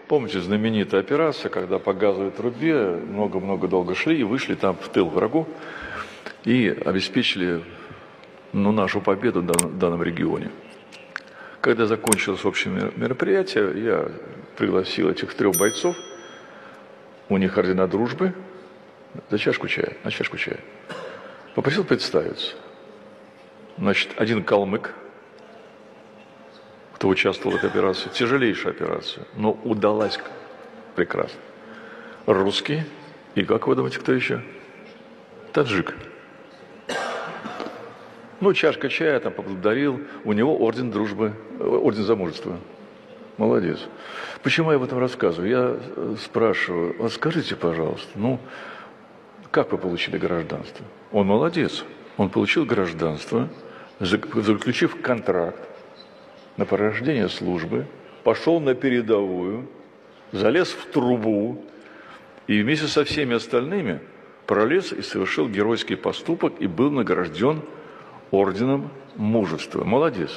Помните, знаменитая операция, когда по газовой трубе много-много долго шли и вышли там в тыл врагу и обеспечили нашу победу в данном регионе. Когда закончилось общее мероприятие, я пригласил этих 3 бойцов, у них ордена дружбы, на чашку чая. Попросил представиться. Значит, один калмык, кто участвовал в этой операции, тяжелейшая операция, но удалась прекрасно. Русский, и как вы думаете, кто еще? Таджик. Ну, чашка чая там поблагодарил, у него орден дружбы, орден за мужество. Молодец. Почему я об этом рассказываю? Я спрашиваю, вот скажите, пожалуйста, как вы получили гражданство? Он молодец. Он получил гражданство, заключив контракт на прохождение службы, пошел на передовую, залез в трубу и вместе со всеми остальными пролез и совершил геройский поступок и был награжден орденом мужества. Молодец.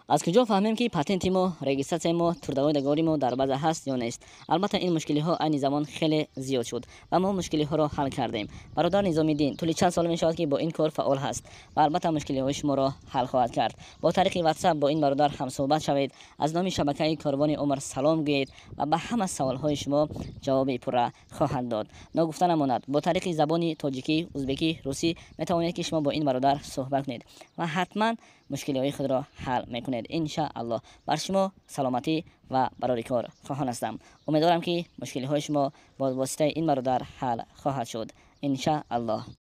از کجا فهمیم که پتنت ما، رجیستر ما، تردوای دگاری ما در بازه هست یا نیست؟ البته این مشکلی ها این زمان خیلی زیاد شد و ما مشکلی ها را حل کردیم. برادر نظامی‌الدین طول چند سال می شود که با این کار فعال هست و البته مشکلی های شما را حل خواهد کرد. با طریق واتساپ با این برادر هم صحبت شوید، از نام شبکه کاروان عمر سلام گویید و به همه سوال های شما جواب پوره خواهند داد. نگفته نماند با طریق زبان تاجیکی، ازبکی، روسی می توانید که شما با این برادر صحبت کنید و حتما مشکلی های خود را حل میکنید. ان شاء الله. بر شما سلامتی و برای کار خواهان هستم. امیدوارم که مشکلی های شما با واسطه این برادر حل خواهد شد. ان شاء الله.